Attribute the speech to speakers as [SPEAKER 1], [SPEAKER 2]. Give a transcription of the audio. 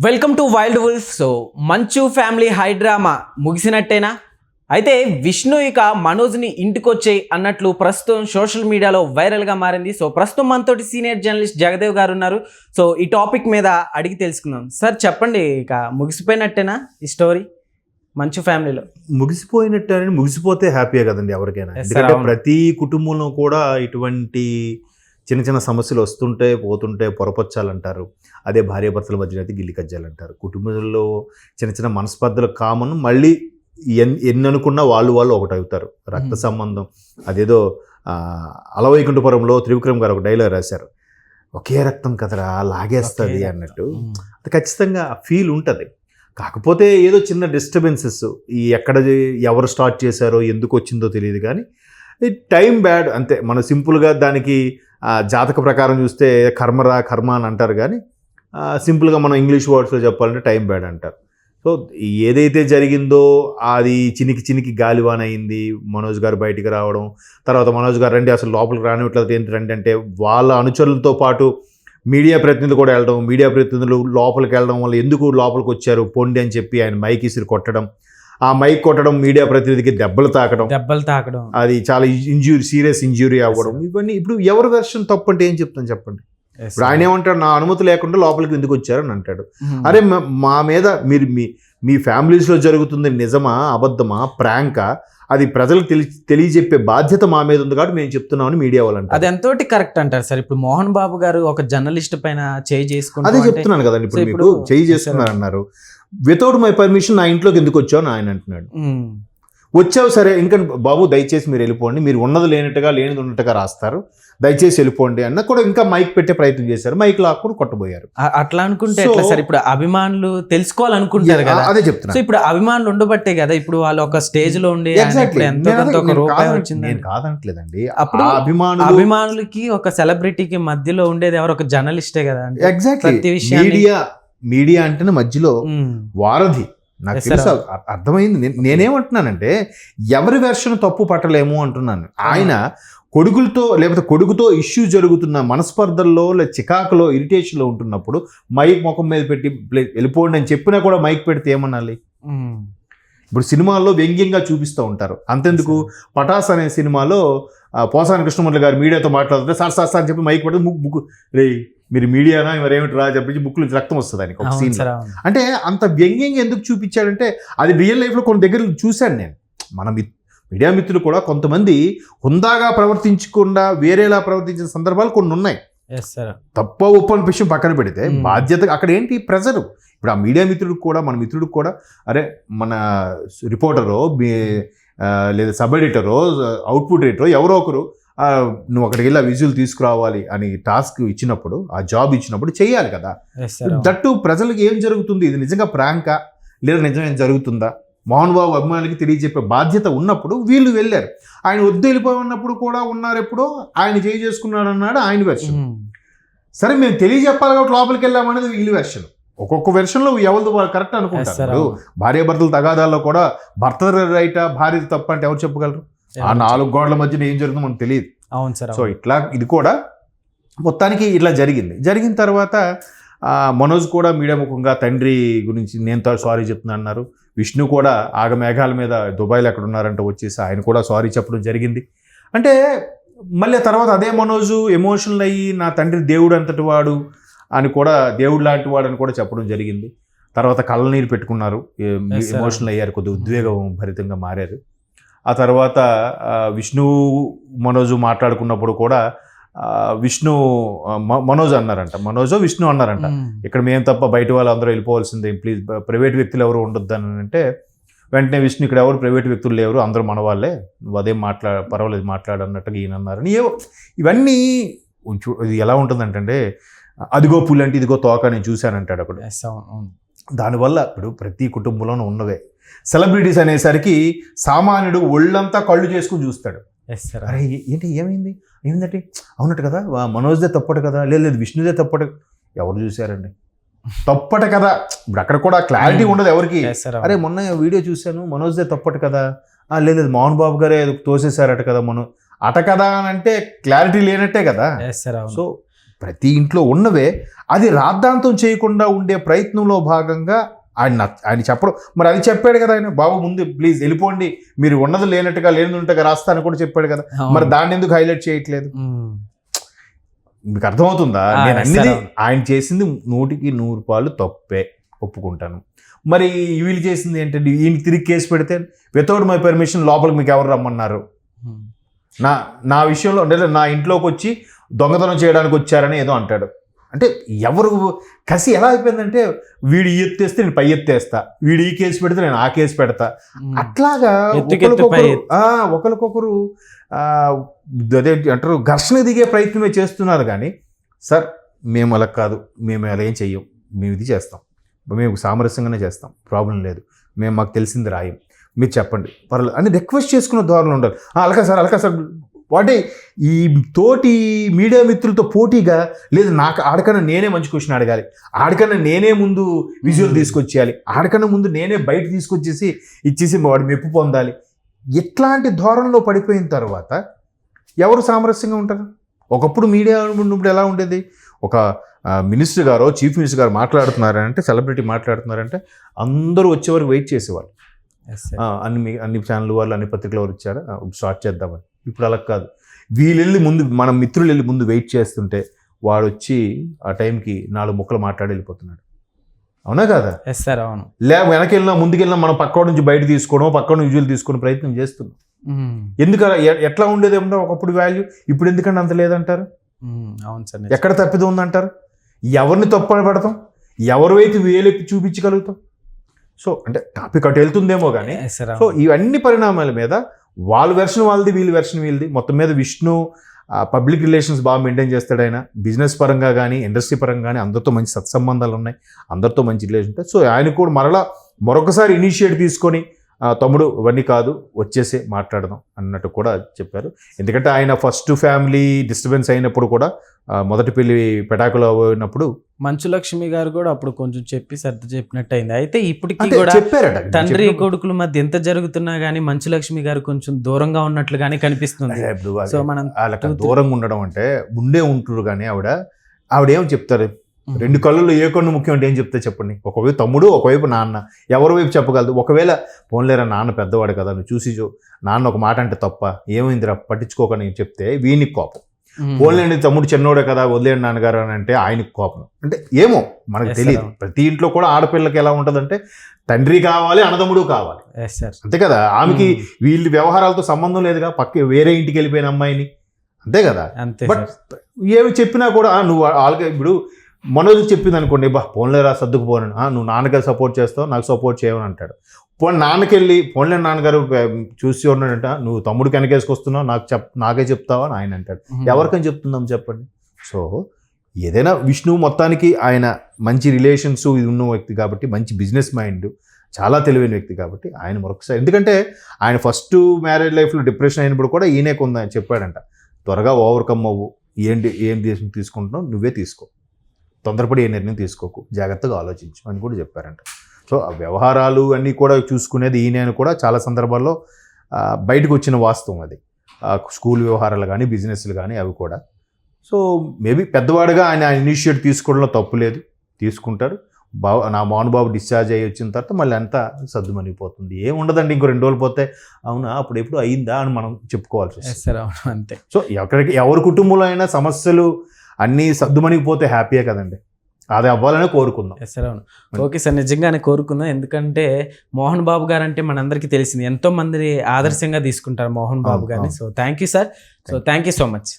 [SPEAKER 1] Welcome to wild wolf. So మంచు family high drama ముగిసినట్టేనా? అయితే విష్ణు ఇక మనోజ్ని ఇంటికొచ్చేయి అన్నట్లు ప్రస్తుతం సోషల్ మీడియాలో వైరల్గా మారింది. సో ప్రస్తుతం మనతోటి సీనియర్ జర్నలిస్ట్ జగదేవ్ గారు ఉన్నారు. సో ఈ టాపిక్ మీద అడిగి తెలుసుకుందాం. సార్ చెప్పండి, ఇక ముగిసిపోయినట్టేనా ఈ స్టోరీ మంచు ఫ్యామిలీలో?
[SPEAKER 2] ముగిసిపోయినట్టు అని ముగిసిపోతే హ్యాపీయే కదండి ఎవరికైనా. ఎందుకంటే ప్రతి కుటుంబంలో కూడా ఇటువంటి చిన్న చిన్న సమస్యలు వస్తుంటే పోతుంటే పొరపచ్చాలంటారు. అదే భార్యాభర్తల మధ్యన అయితే గిల్లి కజ్జాలంటారు. కుటుంబంలో చిన్న చిన్న మనస్పర్ధలు కామన్. మళ్ళీ ఎన్ని అనుకున్నా వాళ్ళు ఒకటి అవుతారు. రక్త సంబంధం అదేదో అలవైకుంఠపురంలో త్రివిక్రమ్ గారు ఒక డైలాగ్ రాశారు, ఒకే రక్తం కదరా లాగేస్తుంది అన్నట్టు. అది ఖచ్చితంగా ఫీల్ ఉంటుంది. కాకపోతే ఏదో చిన్న డిస్టర్బెన్సెస్, ఈ ఎక్కడ ఎవరు స్టార్ట్ చేశారో ఎందుకు వచ్చిందో తెలియదు, కానీ టైం బ్యాడ్ అంతే. మనం సింపుల్గా దానికి జాతక ప్రకారం చూస్తే కర్మ అని అంటారు, కానీ సింపుల్గా మనం ఇంగ్లీష్ వర్డ్స్లో చెప్పాలంటే టైం బ్యాడ్ అంటారు. సో ఏదైతే జరిగిందో అది చినికి గాలివాన్ అయింది. మనోజ్ గారు బయటికి రావడం, తర్వాత మనోజ్ గారు రండి అసలు లోపలికి రానివ్వట్లేదు ఏంటంటే అంటే వాళ్ళ అనుచరులతో పాటు మీడియా ప్రతినిధులు కూడా వెళ్ళడం, మీడియా ప్రతినిధులు లోపలికి వెళ్ళడం వల్ల ఎందుకు లోపలికి వచ్చారు పొండి అని చెప్పి ఆయన మైక్ ఇసిరి కొట్టడం, ఆ మైక్ కొట్టడం మీడియా ప్రతినిధికి దెబ్బలు తాకడం, అది చాలా సీరియస్ ఇంజ్యూరీ అవ్వడం, ఇవన్నీ ఇప్పుడు ఎవరి వెర్షన్ తప్పు అంటే ఏం చెప్తాను చెప్పండి. ఇప్పుడు ఆయన ఏమంటాడు, నా అనుమతి లేకుండా లోపలికి ఎందుకు వచ్చారని అంటాడు. అరే మా మీద మీరు మీ ఫ్యామిలీస్లో జరుగుతుంది నిజమా అబద్ధమా ప్రాంకా, అది ప్రజలకు తెలియజెప్పే బాధ్యత మా మీద ఉంది కాబట్టి మేము చెప్తున్నామని మీడియా వాళ్ళు అంటారు.
[SPEAKER 1] అది ఎంతోటి కరెక్ట్ అంటారు సార్. ఇప్పుడు మోహన్ బాబు గారు ఒక జర్నలిస్ట్ పైన చేయి చేసుకుంటారు,
[SPEAKER 2] అదే చెప్తున్నాను కదండి. ఇప్పుడు మీకు చేయి చేసుకున్నారు అన్నారు, వితౌట్ మై పర్మిషన్ నా ఇంట్లోకి ఎందుకు వచ్చావు అని ఆయన అంటున్నాడు. వచ్చావు సరే, ఇంకా బాబు దయచేసి మీరు వెళ్ళిపోండి, మీరు ఉన్నది లేనట్టుగా లేనిది ఉన్నట్టుగా రాస్తారు, దయచేసి వెళ్ళిపోండి అన్న కూడా ఇంకా మైక్ పెట్టే ప్రయత్నం చేశారు. మైక్ లాక్కుని కొట్టబోయారు.
[SPEAKER 1] అట్లా అనుకుంటే ఎట్లా సార్? ఇప్పుడు అభిమానులు తెలుసుకోవాలనుకుంటారు కదా,
[SPEAKER 2] అదే చెప్తున్నా.
[SPEAKER 1] సో ఇప్పుడు అభిమానులు ఉండబట్టే కదా ఇప్పుడు వాళ్ళు ఒక స్టేజ్ లో ఉండి
[SPEAKER 2] నేను కాదనట్లేదండి.
[SPEAKER 1] అప్పుడు అభిమానులకి ఒక సెలబ్రిటీకి మధ్యలో ఉండేది ఎవరు? ఒక జర్నలిస్టే కదా.
[SPEAKER 2] ఎగ్జాక్ట్లీ. మీడియా అంటేనే మధ్యలో వారధి. నాకు తెలుసు, అర్థమైంది. నేనేమంటున్నానంటే ఎవరి వెర్షన్ తప్పు పట్టలేము అంటున్నాను. ఆయన కొడుకుతో ఇష్యూ జరుగుతున్న మనస్పర్ధల్లో చికాకులో ఇరిటేషన్లో ఉంటున్నప్పుడు మైక్ ముఖం మీద పెట్టి వెళ్ళిపోండి అని చెప్పినా కూడా మైక్ పెడితే ఏమనాలి? ఇప్పుడు సినిమాల్లో వ్యంగ్యంగా చూపిస్తూ ఉంటారు. అంతెందుకు, పటాస్ అనే సినిమాలో పోసాని కృష్ణమూర్తి గారు మీడియాతో మాట్లాడుతుంటే సార్ అని చెప్పి మైక్ పెడితే ముక్కు రే మీరు మీడియానా మరేమిటి రా చెప్పి బుక్లు రక్తం వస్తుంది ఆయనకి ఒక సీన్. అంటే అంత వ్యంగ్యంగా ఎందుకు చూపించాడంటే అది రియల్ లైఫ్లో కొన్ని దగ్గర చూశాను నేను. మన మీడియా మిత్రులు కూడా కొంతమంది హుందాగా ప్రవర్తించకుండా వేరేలా ప్రవర్తించిన సందర్భాలు కొన్ని ఉన్నాయి. తప్ప ఒప్పని విషయం పక్కన పెడితే బాధ్యత అక్కడ ఏంటి ప్రెజరు. ఇప్పుడు ఆ మీడియా మిత్రుడికి కూడా మన మిత్రుడికి కూడా అరే మన రిపోర్టరో లేదా సబ్ ఎడిటరో అవుట్పుట్ ఎడిటరో ఎవరో ఒకరు నువ్వు అక్కడికి వెళ్ళి ఆ విజువల్ తీసుకురావాలి అని టాస్క్ ఇచ్చినప్పుడు, ఆ జాబ్ ఇచ్చినప్పుడు చేయాలి కదా. దట్టు ప్రజలకు ఏం జరుగుతుంది, ఇది నిజంగా ప్రాంకా లేదా నిజంగా జరుగుతుందా, మోహన్ బాబు అభిమానులకి తెలియజెప్పే బాధ్యత ఉన్నప్పుడు వీళ్ళు వెళ్ళారు. ఆయన వద్దు వెళ్ళిపోయి ఉన్నప్పుడు కూడా ఉన్నారు. ఎప్పుడో ఆయన చేసుకున్నాడు అన్నాడు ఆయన వెర్షన్. సరే మేము తెలియజెప్పాలి కాబట్టి లోపలికి వెళ్ళామనేది వీళ్ళు వెర్షన్. ఒక్కొక్క వెర్షన్లో ఎవరిది వాళ్ళు కరెక్ట్ అనుకుంటారు. భార్యాభర్తల తగాదాల్లో కూడా భర్త రైటా భార్య తప్ప అంటే ఎవరు చెప్పగలరు? ఆ 4 గోడల మధ్యన ఏం జరుగుతుందో మనకు తెలియదు.
[SPEAKER 1] అవును సార్.
[SPEAKER 2] సో ఇట్లా ఇది కూడా మొత్తానికి ఇట్లా జరిగిన తర్వాత మనోజ్ కూడా మీడియా ముఖంగా తండ్రి గురించి నేను సారీ చెప్తున్నా అన్నారు. విష్ణు కూడా ఆగమేఘాల మీద దుబాయ్లో ఎక్కడ ఉన్నారంటే వచ్చేసి ఆయన కూడా సారీ చెప్పడం జరిగింది. అంటే మళ్ళీ తర్వాత అదే మనోజు ఎమోషనల్ అయ్యి నా తండ్రి దేవుడు అంతటి వాడు అని కూడా, దేవుడు లాంటి వాడు అని కూడా చెప్పడం జరిగింది. తర్వాత కళ్ళనీరు పెట్టుకున్నారు, ఎమోషనల్ అయ్యారు, కొద్దిగా ఉద్వేగం భరితంగా మారారు. ఆ తర్వాత విష్ణు మనోజు మాట్లాడుకున్నప్పుడు కూడా విష్ణు అన్నారంట ఇక్కడ మేము తప్ప బయట వాళ్ళు అందరూ వెళ్ళిపోవాల్సిందే, ప్లీజ్ ప్రైవేట్ వ్యక్తులు ఎవరు ఉండొద్దు అని అంటే వెంటనే విష్ణు ఇక్కడ ఎవరు ప్రైవేట్ వ్యక్తులు లేరు, అందరూ మన వాళ్ళే, నువ్వు అదేం పర్వాలేదు మాట్లాడన్నట్టుగా ఈయన అన్నారని. ఇవన్నీ ఇది ఎలా ఉంటుందంటే అదిగో పులి అంటే ఇదిగో తోక నేను చూశానంటాడు అక్కడ. దానివల్ల ఇప్పుడు ప్రతి కుటుంబంలోనూ ఉన్నవే. సెలబ్రిటీస్ అనేసరికి సామాన్యుడు ఒళ్ళంతా కళ్ళు చేసుకుని చూస్తాడు. అరే ఏంటి ఏమైందంటే అవునట్టు కదా, మనోజ్దే తప్పట కదా, లేదు విష్ణుదే తప్పట. ఎవరు చూశారండి తప్పట కదా. ఇప్పుడు అక్కడ కూడా క్లారిటీ ఉండదు ఎవరికి. అరే మొన్న వీడియో చూశాను మనోజ్దే తప్పట కదా, లేదు మోహన్ బాబు గారే తోసేశారట కదా, అట కదా అని అంటే క్లారిటీ లేనట్టే కదా. సో ప్రతి ఇంట్లో ఉన్నవే అది రాద్ధాంతం చేయకుండా ఉండే ప్రయత్నంలో భాగంగా ఆయన చెప్పడం. మరి అది చెప్పాడు కదా ఆయన, బాబు ముందు ప్లీజ్ వెళ్ళిపోండి, మీరు ఉన్నది లేనట్టుగా లేనిదిగా రాస్తాను కూడా చెప్పాడు కదా. మరి దాన్ని ఎందుకు హైలైట్ చేయట్లేదు? మీకు అర్థమవుతుందా? నేను అన్నిది ఆయన చేసింది 100% తప్పే, ఒప్పుకుంటాను. మరి వీళ్ళు చేసింది ఏంటంటే ఈయన తిరిగి కేసు పెడితే వితౌట్ మై పర్మిషన్ లోపలికి మీకు ఎవరు రమ్మన్నారు, నా విషయంలో అంటే నా ఇంట్లోకి వచ్చి దొంగతనం చేయడానికి వచ్చారని ఏదో అంటాడు. అంటే ఎవరు కసి ఎలా అయిపోయిందంటే వీడు ఈ ఎత్తేస్తే నేను పై ఎత్తేస్తా, వీడు ఈ కేసు పెడితే నేను ఆ కేసు పెడతా, అట్లాగా ఒకరికొకరు అదే అంటారు ఘర్షణ దిగే ప్రయత్నమే చేస్తున్నారు. కానీ సార్ మేము అలా కాదు, మేము అలా ఏం చెయ్యం, మేము ఇది చేస్తాం, మేము సామరస్యంగానే చేస్తాం, ప్రాబ్లం లేదు, మేము మాకు తెలిసింది రాయం, మీరు చెప్పండి పర్లేదు అని రిక్వెస్ట్ చేసుకున్న ధోరణి ఉండాలి. అలకా సార్ వాటి ఈ తోటి మీడియా మిత్రులతో పోటీగా లేదు, నాకు ఆడకన్నా నేనే మంచి క్వశ్చన్ అడగాలి, ఆడకన్నా నేనే ముందు విజువల్ తీసుకొచ్చేయాలి, ఆడకన్నా ముందు నేనే బయట తీసుకొచ్చేసి ఇచ్చేసి వాడు మెప్పు పొందాలి. ఇట్లాంటి ధోరణిలో పడిపోయిన తర్వాత ఎవరు సామరస్యంగా ఉంటారు? ఒకప్పుడు మీడియా ఉన్నప్పుడు ఎలా ఉండేది, ఒక మినిస్టర్ గారో చీఫ్ మినిస్టర్ గారు మాట్లాడుతున్నారంటే, సెలబ్రిటీ మాట్లాడుతున్నారంటే అందరూ వచ్చేవరకు వెయిట్ చేసేవాళ్ళు. అన్ని ఛానల్ వాళ్ళు అన్ని పత్రికల వారు వచ్చారు, స్టార్ట్ చేద్దామని. ఇప్పుడు అలా కాదు, వీళ్ళు వెళ్ళి ముందు, మన మిత్రులు వెళ్ళి ముందు వెయిట్ చేస్తుంటే వాడు వచ్చి ఆ టైంకి 4 ముక్కలు మాట్లాడి వెళ్ళిపోతున్నాడు. అవునా కదా?
[SPEAKER 1] సార్ అవును.
[SPEAKER 2] వెనకెళ్ళినా ముందుకెళ్ళినా మనం పక్క నుంచి బయట తీసుకోవడం, పక్క విజువల్ తీసుకునే ప్రయత్నం చేస్తున్నాం. ఎందుకు ఎట్లా ఉండేది ఏమన్నా ఒకప్పుడు వాల్యూ, ఇప్పుడు ఎందుకంటే అంత లేదంటారు?
[SPEAKER 1] అవును సార్.
[SPEAKER 2] ఎక్కడ తప్పిదం ఉందంటారు? ఎవరిని తప్పు పడతాం, ఎవరి వైపు వేలెప్పి చూపించగలుగుతాం? సో అంటే టాపిక్ అటు వెళ్తుందేమో కానీ, సో ఇవన్నీ పరిణామాల మీద వాళ్ళ వెర్షన్ వాళ్ళది, వీళ్ళ వెర్షన్ వీళ్ళది. మొత్తం మీద విష్ణు పబ్లిక్ రిలేషన్స్ బాగా మెయింటైన్ చేస్తాడు. ఆయన బిజినెస్ పరంగా కానీ ఇండస్ట్రీ పరంగా కానీ అందరితో మంచి సత్సంబంధాలు ఉన్నాయి, అందరితో మంచి రిలేషన్ ఉంటాయి. సో ఆయన కూడా మరొకసారి ఇనిషియేట్ తీసుకొని తమ్ముడు ఇవన్నీ కాదు వచ్చేసి మాట్లాడదాం అన్నట్టు కూడా చెప్పారు. ఎందుకంటే ఆయన ఫస్ట్ ఫ్యామిలీ డిస్టర్బెన్స్ అయినప్పుడు కూడా, మొదటి పెళ్లి పెటాకులో అయినప్పుడు
[SPEAKER 1] మంచు లక్ష్మి గారు కూడా అప్పుడు కొంచెం చెప్పి సర్ది చెప్పినట్టు అయింది. అయితే ఇప్పటికీ కూడా చెప్పారట, తండ్రి కొడుకుల మధ్య ఎంత జరుగుతున్నా గానీ మంచు లక్ష్మి గారు కొంచెం దూరంగా ఉన్నట్లుగానే కనిపిస్తుంది. సో మనం
[SPEAKER 2] దూరంగా ఉండడం అంటే ముందే ఉంటున్నారు. కానీ ఆవిడేం చెప్తారు, 2 కళ్ళల్లో ఏ కన్ను ముఖ్యం అంటే ఏం చెప్తే చెప్పండి. ఒకవైపు తమ్ముడు, ఒకవైపు నాన్న, ఎవరి వైపు చెప్పగలదు? ఒకవేళ పోన్లేరా నాన్న పెద్దవాడు కదా, నువ్వు చూసి నాన్న ఒక మాట అంటే తప్ప, ఏమైందిరా పట్టించుకోకని చెప్తే వీనికి కోపం. పోన్లేండి తమ్ముడు చిన్నోడే కదా వదిలేండి నాన్నగారు అని అంటే ఆయనకి కోపం. అంటే ఏమో మనకు తెలియదు. ప్రతి ఇంట్లో కూడా ఆడపిల్లకి ఎలా ఉంటుందంటే తండ్రి కావాలి, అన్నదమ్ముడు కావాలి, అంతే కదా. ఆమెకి వీళ్ళ వ్యవహారాలతో సంబంధం లేదుగా, పక్క వేరే ఇంటికి వెళ్ళిపోయిన అమ్మాయిని, అంతే కదా. బట్ ఏమి చెప్పినా కూడా నువ్వు ఆల్గా ఇప్పుడు మనోజ్ చెప్పింది అనుకోండి, పోన్లేరా సర్దుకుపోను, నువ్వు నాన్నగారు సపోర్ట్ చేస్తావు, నాకు సపోర్ట్ చేయమని అంటాడు. పోనీ నాన్నకెళ్ళి పోన్లే నాన్నగారు చూసి ఉన్నాడంట, నువ్వు తమ్ముడికి వెనకేసుకొస్తున్నావు, నాకే చెప్తావా అని ఆయన అంటాడు. ఎవరికని చెప్తుందాం చెప్పండి. సో ఏదైనా విష్ణు మొత్తానికి ఆయన మంచి రిలేషన్స్ ఉన్న వ్యక్తి కాబట్టి, మంచి బిజినెస్ మైండ్, చాలా తెలివైన వ్యక్తి కాబట్టి ఆయన మరొకసారి, ఎందుకంటే ఆయన ఫస్ట్ మ్యారేజ్ లైఫ్లో డిప్రెషన్ అయినప్పుడు కూడా ఈయనే కొందని చెప్పాడంట, త్వరగా ఓవర్కమ్ అవ్వు, ఏం తీసుకుంటున్నావు నువ్వే తీసుకో, తొందరపడి ఏ నిర్ణయం తీసుకోకు, జాగ్రత్తగా ఆలోచించు అని కూడా చెప్పారంట. సో ఆ వ్యవహారాలు అన్నీ కూడా చూసుకునేది ఈయన కూడా చాలా సందర్భాల్లో బయటకు వచ్చిన వాస్తవం అది. స్కూల్ వ్యవహారాలు కానీ బిజినెస్లు కానీ అవి కూడా. సో మేబీ పెద్దవాడుగా ఆయన ఇనిషియేట్ తీసుకోవడంలో తప్పు లేదు, తీసుకుంటారు. నా మోహన్ బాబు డిశ్చార్జ్ అయ్యి వచ్చిన తర్వాత మళ్ళీ అంతా సర్దుమణిగిపోతుంది. ఏం ఉండదండి, ఇంకో 2 రోజులు పోతే అవునా అప్పుడు ఎప్పుడు అయిందా అని మనం చెప్పుకోవాల్సి వస్తుంది.
[SPEAKER 1] అంతే.
[SPEAKER 2] సో ఎవరి కుటుంబంలో అయినా సమస్యలు అన్నీ సర్దుమణిగిపోతే హ్యాపీయే కదండి, అది అవ్వాలనే కోరుకుందాం.
[SPEAKER 1] అవును. ఓకే సార్, నిజంగానే కోరుకుందాం. ఎందుకంటే మోహన్ బాబు గారు అంటే మనందరికీ తెలిసింది, ఎంతో మంది ఆదర్శంగా తీసుకుంటారు మోహన్ బాబు గారిని. So thank you sir. So thank you so much.